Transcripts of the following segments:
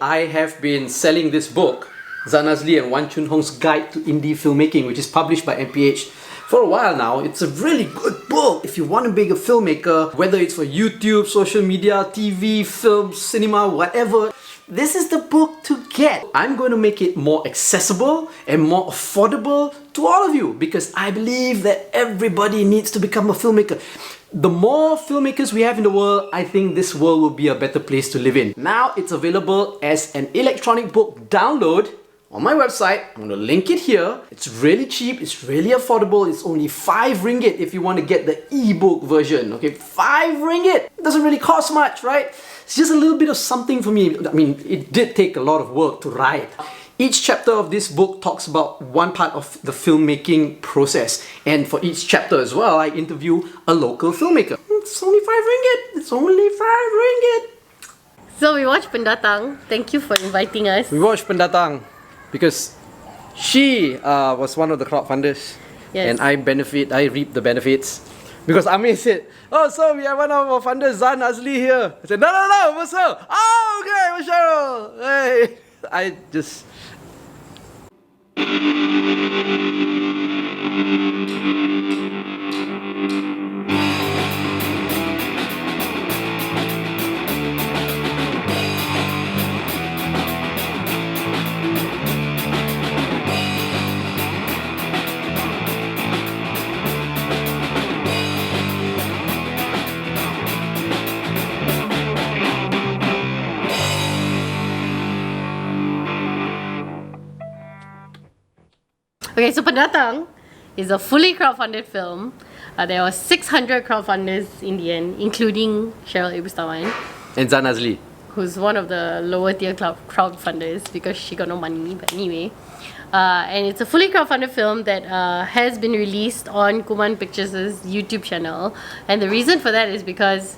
I have been selling this book, Zan Azli and Wan Chun Hong's Guide to Indie Filmmaking, which is published by MPH for a while now. It's a really good book if you want to be a filmmaker, whether it's for YouTube, social media, TV, film, cinema, whatever. This is the book to get. I'm going to make it more accessible and more affordable to all of you because I believe that everybody needs to become a filmmaker. The more filmmakers we have in the world, I think this world will be a better place to live in. Now it's available as an electronic book download on my website. I'm going to link it here. It's really cheap, it's really affordable. It's only 5 ringgit if you want to get the ebook version. Okay, 5 ringgit. It doesn't really cost much, right? It's just a little bit of something for me. I mean, it did take a lot of work to write. Each chapter of this book talks about one part of the filmmaking process. And for each chapter as well, I interview a local filmmaker. It's only 5 ringgit. It's only 5 ringgit. So we watched Pendatang. Thank you for inviting us. We watched Pendatang because she was one of the crowdfunders. Yes. And I reap the benefits. Because Amir said, oh, so we have one of our funders, Zan Azli here. I said, no, Marcel. Oh, okay, Marcel. Hey. I just... Okay, so Pendatang is a fully crowdfunded film. There were 600 crowdfunders in the end, including Cheryl Ibustawan, And Zan Azli. who's one of the lower tier crowdfunders because she got no money, but anyway. And it's a fully crowdfunded film that has been released on Kuman Pictures' YouTube channel. And the reason for that is because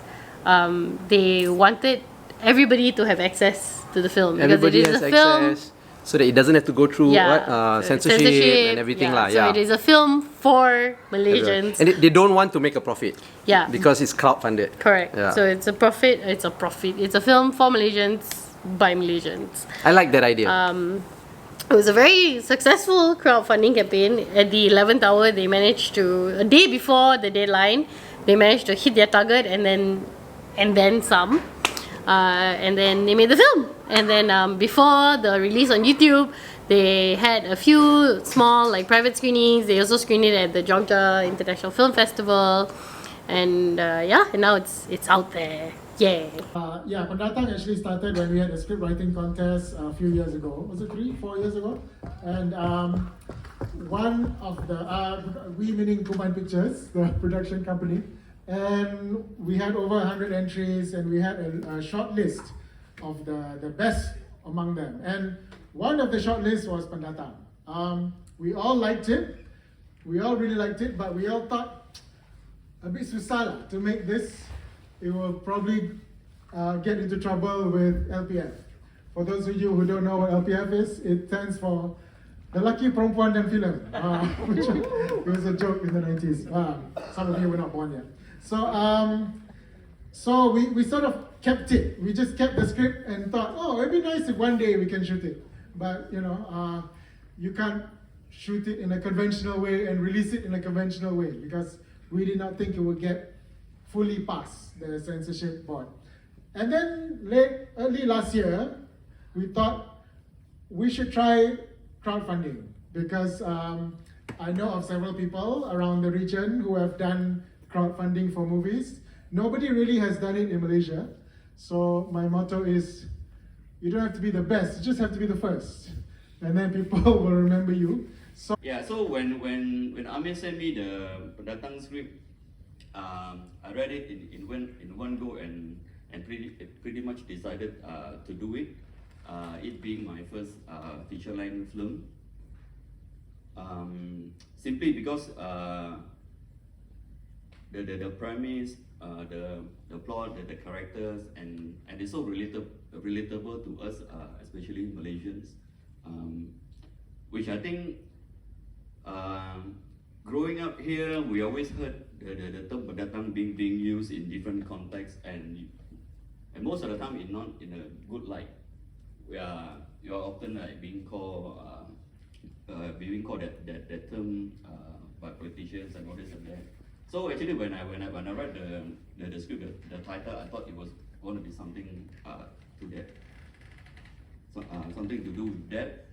they wanted everybody to have access to the film. Everybody because it is has a film, access. So that it doesn't have to go through censorship and everything. So it is a film for Malaysians. And they don't want to make a profit. Yeah. Because it's crowdfunded. Correct. Yeah. So it's a film for Malaysians by Malaysians. I like that idea. It was a very successful crowdfunding campaign. At the 11th hour, they managed to, a day before the deadline, they managed to hit their target and then some. And then they made the film. And then before the release on YouTube, they had a few small private screenings. They also screened it at the Jogja International Film Festival. And and now it's out there. Yeah. Pendatang actually started when we had a script writing contest a few years ago. Was it 3-4 years ago? And one of the, we meaning Kuman Pictures, the production company, and we had over 100 entries and we had a short list of the best among them. And one of the short lists was Pendatang. We all liked it. We all really liked it, but we all thought a bit susah to make this. It will probably get into trouble with LPF. For those of you who don't know what LPF is, it stands for The Lucky Perempuan dan Film, which it was a joke in the 90s. Some of you were not born yet. So we sort of kept it. We just kept the script and thought, oh, it'd be nice if one day we can shoot it. But you can't shoot it in a conventional way and release it in a conventional way because we did not think it would get fully past the censorship board. And then early last year, we thought we should try crowdfunding because I know of several people around the region who have done crowdfunding for movies. Nobody really has done it in Malaysia. So my motto is, you don't have to be the best, you just have to be the first. And then people will remember you. So when Amir sent me the Pendatang script, I read it in one go and pretty much decided to do it. It being my first feature-length film. Simply because the premise, the plot, the characters, and it's so relatable to us, especially Malaysians, which I think growing up here, we always heard the term Pendatang being used in different contexts, and most of the time not in a good light. you are often like being called that term by politicians and all this and that. So actually, when I read the script, the title, I thought it was going to be something to that, something to do with that.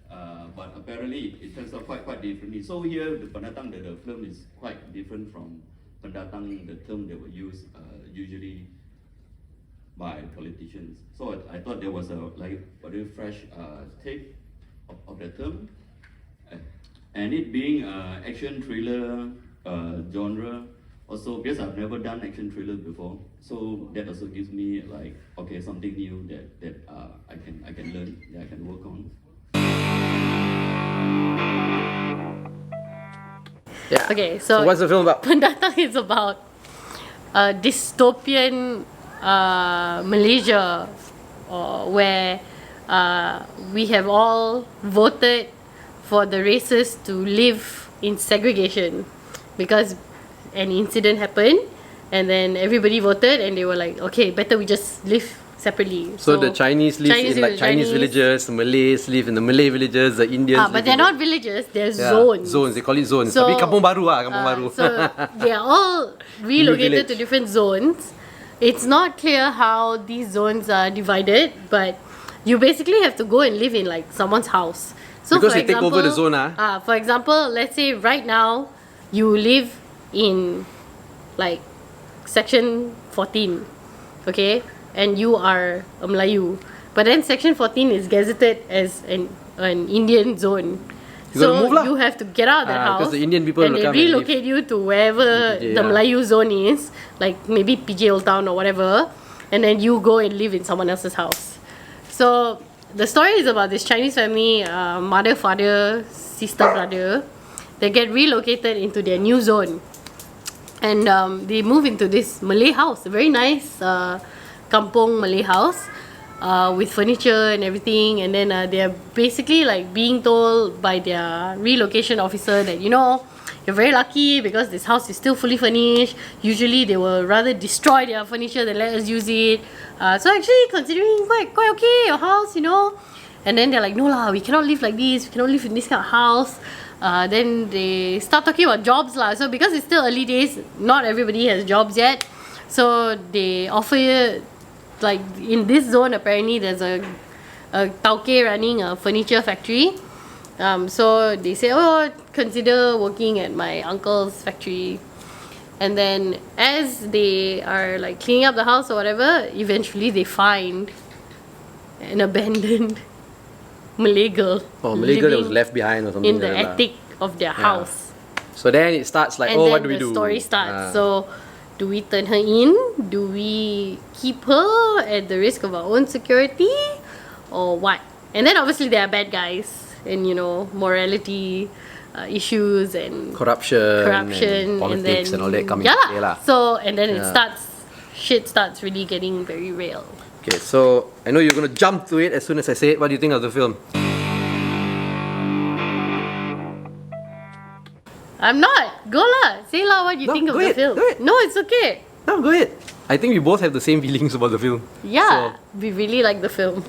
But apparently, it turns out quite differently. So here, the Pendatang, the film is quite different from Pendatang, the term that were used usually by politicians. So I thought there was a very fresh take of the term, and it being action thriller genre. Also, because I've never done action thriller before, so that also gives me like something new that I can learn, that I can work on. Yeah. Okay, so what's the film about? Pendatang is about a dystopian Malaysia where we have all voted for the races to live in segregation because an incident happened and then everybody voted and they were like, okay, better we just live separately. So the Chinese live in like Chinese villages, the Malays live in the Malay villages, the Indians but they're not villages, they're zones. Zones, they call it zones. So, Tapi kampung baru kampung baru. So they are all relocated to different zones. It's not clear how these zones are divided, but you basically have to go and live in like someone's house. So because for they take over the zone. For example, let's say right now you live in like section 14, okay, and you are a Melayu, but then section 14 is gazetted as an Indian zone. So you have to get out of that house because the Indian people and they relocate you to wherever the Melayu zone is, like maybe PJ Old Town or whatever, and then you go and live in someone else's house. So the story is about this Chinese family, mother, father, sister, brother. They get relocated into their new zone, and they move into this Malay house, a very nice kampung Malay house. With furniture and everything, and then they're basically like being told by their relocation officer that, you know, you're very lucky because this house is still fully furnished. Usually they will rather destroy their furniture than let us use it. So actually considering quite okay your house, you know. And then they're like, no lah, we cannot live like this, we cannot live in this kind of house. Then they start talking about jobs lah. So because it's still early days, not everybody has jobs yet. So they offer, like in this zone apparently there's a tauke running a furniture factory. So they say, oh, consider working at my uncle's factory. And then as they are like cleaning up the house or whatever, eventually they find an abandoned Malay girl. Oh, Malay girl that was left behind or something in the attic of their house. So then it starts like, and what do we do? And then the story starts. So do we turn her in? Do we keep her at the risk of our own security? Or what? And then obviously there are bad guys and, you know, morality issues and corruption and politics and all that coming into play lah. So, and then shit starts really getting very real. Okay, so I know you're going to jump to it as soon as I say it. What do you think of the film? I'm not. Go lah. Say lah what you think of the film. Go ahead. No, it's okay. No, go ahead. I think we both have the same feelings about the film. Yeah, we really like the film.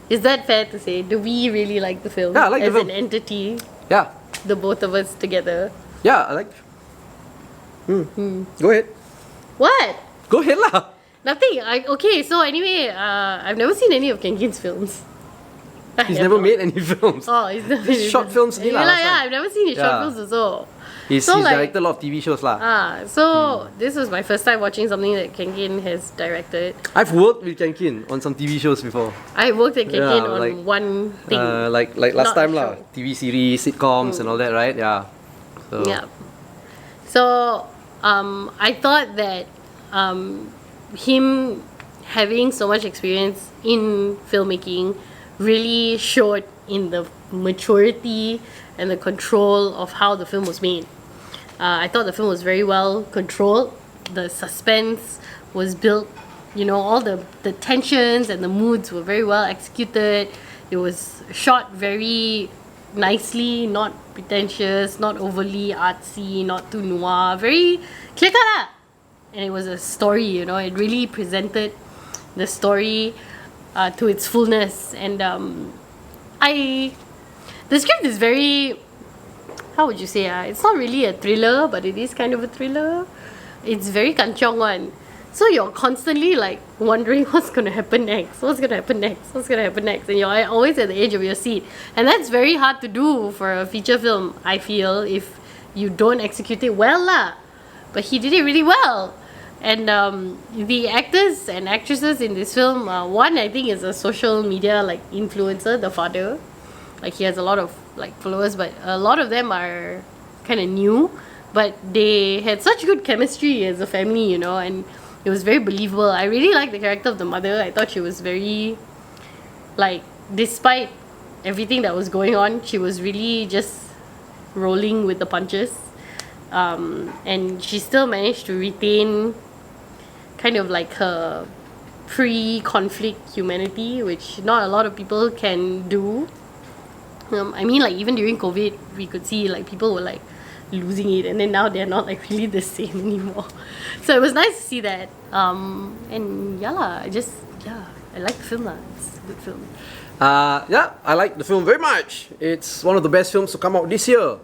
Is that fair to say? Do we really like the film? Yeah, I like the film. As an entity? Yeah. The both of us together? Yeah, I like. Go ahead. What? Go ahead lah. Nothing. Okay, so anyway, I've never seen any of Kenkin's films. He's never made any films. Oh, he's never made short films. Yeah, I've never seen his short films also. He's directed a lot of TV shows lah. So this was my first time watching something that Kenkin has directed. I've worked with Kenkin on some TV shows before. I worked with Kenkin on one thing. Like last time lah. TV series, sitcoms and all that, right? Yeah. So. Yeah. So I thought that him having so much experience in filmmaking really showed in the maturity and the control of how the film was made. I thought the film was very well controlled. The suspense was built, you know, all the tensions and the moods were very well executed. It was shot very nicely, not pretentious, not overly artsy, not too noir, very clear-cut. And it was a story, you know, it really presented the story to its fullness. And The script is very, how would you say, it's not really a thriller, but it is kind of a thriller. It's very kanchiong one. So you're constantly like wondering what's going to happen next, what's going to happen next, what's going to happen next, and you're always at the edge of your seat. And that's very hard to do for a feature film, I feel, if you don't execute it well lah. But he did it really well. And the actors and actresses in this film, one I think is a social media like influencer, the father. Like he has a lot of like followers, but a lot of them are kind of new. But they had such good chemistry as a family, you know, and it was very believable. I really liked the character of the mother. I thought she was very, like, despite everything that was going on, she was really just rolling with the punches. And she still managed to retain kind of like her pre-conflict humanity, which not a lot of people can do. I mean, like, even during COVID, we could see like people were like losing it, and then now they're not like really the same anymore. So it was nice to see that. And yeah lah, I like the film lah. It's a good film. Yeah, I like the film very much. It's one of the best films to come out this year.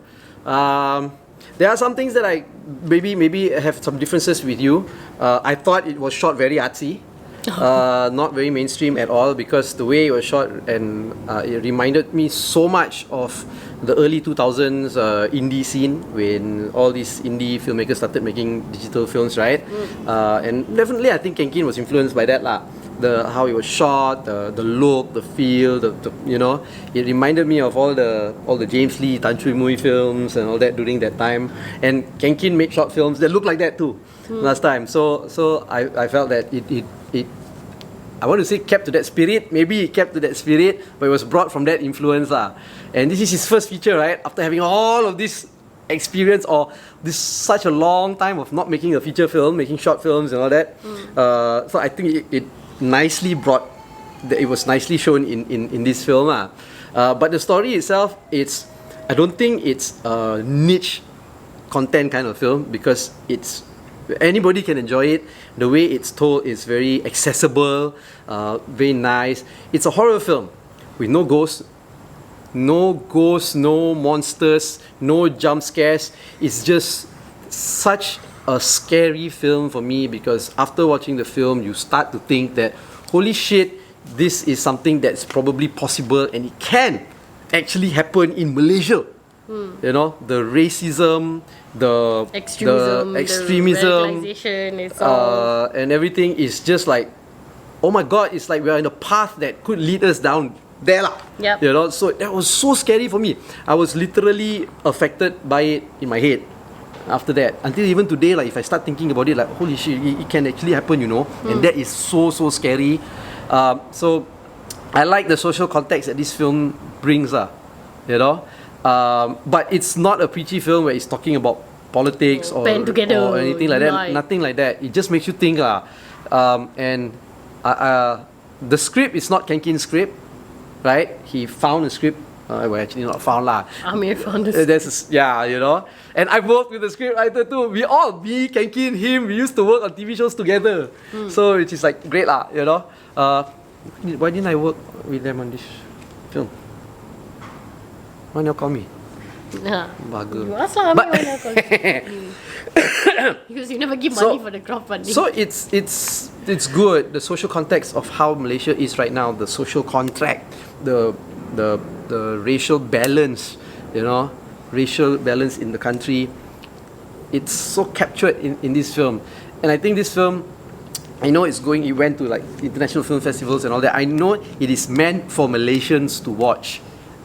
There are some things that I maybe have some differences with you. I thought it was shot very artsy. Not very mainstream at all, because the way it was shot, and it reminded me so much of the early 2000s indie scene, when all these indie filmmakers started making digital films, right? And definitely I think Kenkin was influenced by that lah. How it was shot, the look, the feel, the you know, it reminded me of all the James Lee, Tan Chui Mui films and all that during that time. And Kenkin made short films that looked like that too last time. So I felt that it I want to say kept to that spirit. Maybe it kept to that spirit, but it was brought from that influence lah. And this is his first feature, right? After having all of this experience, or this such a long time of not making a feature film, making short films and all that. So I think it nicely brought, it was nicely shown in this film lah. But the story itself, I don't think it's a niche content kind of film, because anybody can enjoy it. The way it's told is very accessible, very nice. It's a horror film with no ghosts, no monsters, no jump scares. It's just such a scary film for me, because after watching the film, you start to think that, holy shit, this is something that's probably possible, and it can actually happen in Malaysia. You know, the racism, the extremism, the and everything is just like, oh my god, it's like we're in a path that could lead us down there lah. Yep. You know, so that was so scary for me. I was literally affected by it in my head after that. Until even today, like, if I start thinking about it, like, holy shit, it can actually happen, you know. And that is so scary. So I like the social context that this film brings, you know. But it's not a preachy film where it's talking about politics or anything like that. Nothing like that. It just makes you think. And the script is not Kenkin's script, right? He found a script. Well, actually not found lah. Amir found the script. Yeah, you know. And I worked with the script writer too. Me, Kenkin, him, we used to work on TV shows together. So it is like great lah, you know. Why didn't I work with them on this film? Why not call me? Bagus. You ask lah, why not call you? Because you never give money for the crowdfunding. So it's good. The social context of how Malaysia is right now, the social contract, the racial balance, you know, racial balance in the country. It's so captured in this film, and I think this film, I know it went to like international film festivals and all that. I know it is meant for Malaysians to watch,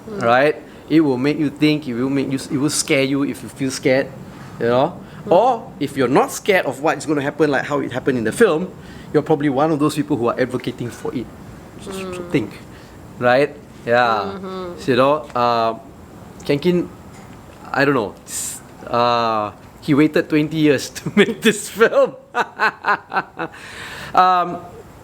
right? It will make you think. It will scare you if you feel scared, you know. Or if you're not scared of what's going to happen, like how it happened in the film, you're probably one of those people who are advocating for it. Think, right? Yeah. So, you know, Kenkin, I don't know. He waited 20 years to make this film.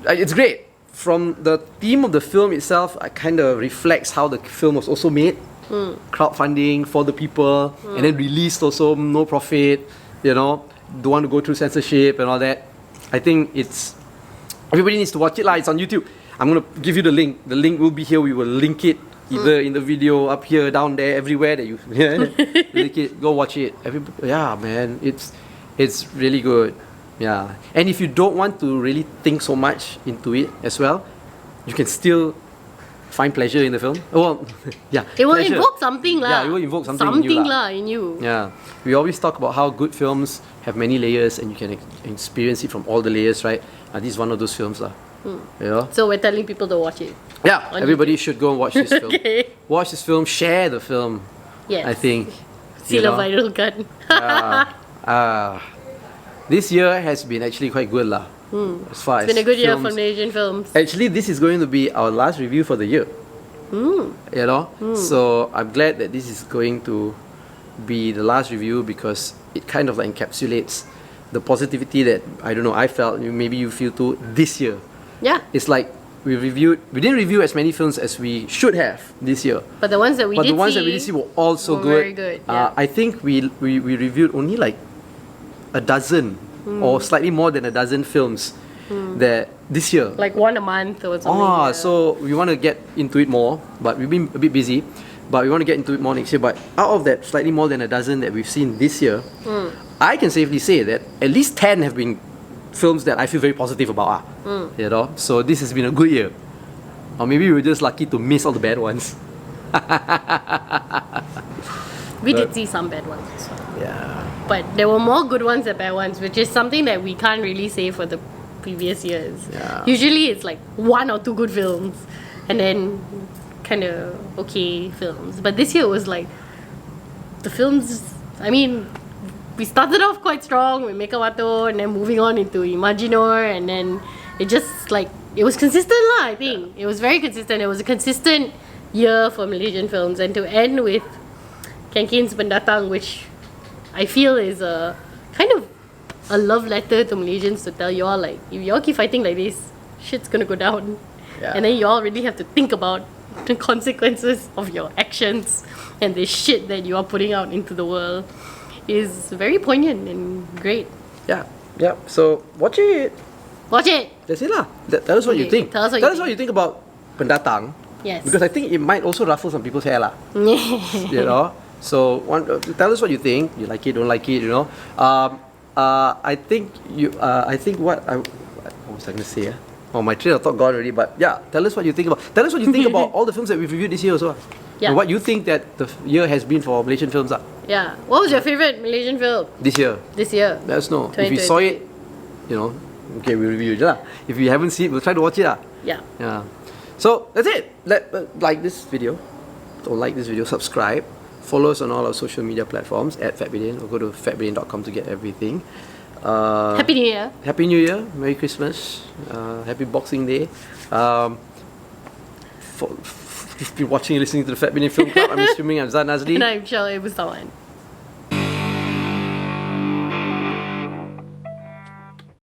It's great. From the theme of the film itself, it kind of reflects how the film was also made. Crowdfunding for the people, and then released also, no profit, you know, don't want to go through censorship and all that. I think everybody needs to watch it lah. It's on YouTube. I'm going to give you the link. The link will be here. We will link it either in the video, up here, down there, everywhere that you like it, go watch it. Yeah, man, it's really good. Yeah, and if you don't want to really think so much into it as well, you can still find pleasure in the film. Well, yeah, It will pleasure. invoke something lah. Yeah, it will invoke something in you lah. in you. Yeah, we always talk about how good films have many layers and you can experience it from all the layers, right? This is one of those films lah. Yeah. So we're telling people to watch it. Yeah, On everybody should go and watch this film. Okay. Watch this film, share the film. Yes. I think. Seal a viral gun. This year has been actually quite good lah. As far It's been a good year for films. Malaysian films. Actually, this is going to be our last review for the year. You know, so I'm glad that this is going to be the last review because it kind of like encapsulates the positivity that I don't know I felt. Maybe you feel too this year. Yeah. It's like we didn't review as many films as we should have this year. But the ones that we But did the ones see that we did see were also were good. very good, yeah. I think we reviewed only like a dozen or slightly more than a dozen films that this year. like one a month or something. So we want to get into it more, but we've been a bit busy. But we want to get into it more next year. But out of that slightly more than a dozen that we've seen this year, I can safely say that at least 10 have been films that I feel very positive about. You know, so this has been a good year. Or maybe we were just lucky to miss all the bad ones. We did see some bad ones as well. Yeah. But there were more good ones than bad ones, which is something that we can't really say for the previous years. Yeah. Usually it's like one or two good films and then kind of okay films. But this year it was like the films, I mean, we started off quite strong with Meka Wato and then moving on into Imaginor and then it just like, it was consistent lah, I think. It was very consistent. It was a consistent year for Malaysian films and to end with Kenkin's Pendatang, which I feel is a kind of a love letter to Malaysians to tell you all like, if you all keep fighting like this, shit's gonna go down. Yeah. And then you all really have to think about the consequences of your actions and the shit that you are putting out into the world is very poignant and great. Yeah. Yeah. So watch it. Watch it! That's it lah. Tell us what you Okay, think. tell us what you what you think about Pendatang. Yes. Because I think it might also ruffle some people's hair lah. You know. So tell us what you think. You like it, don't like it. You know. I think what was I gonna say? Oh, my train of thought gone already. But yeah, tell us what you think about. Tell us what you think about all the films that we've reviewed this year also. Yeah. And what you think that the year has been for Malaysian films. Yeah. What was your favourite Malaysian film This year. this year? Let us know. If you saw it, you know, okay, we'll review it lah. If you haven't seen it, we'll try to watch it lah. Yeah. Yeah. So that's it. Like this video. Don't like this video, subscribe. Follow us on all our social media platforms at Bidin or go to fatbidin.com to get everything. Happy New Year. Happy New Year, Merry Christmas, Happy Boxing Day. If you're watching and listening to the Fat Bidin Film Club, I'm assuming I'm Zan Nazli. And I'm Shal Ibusawan.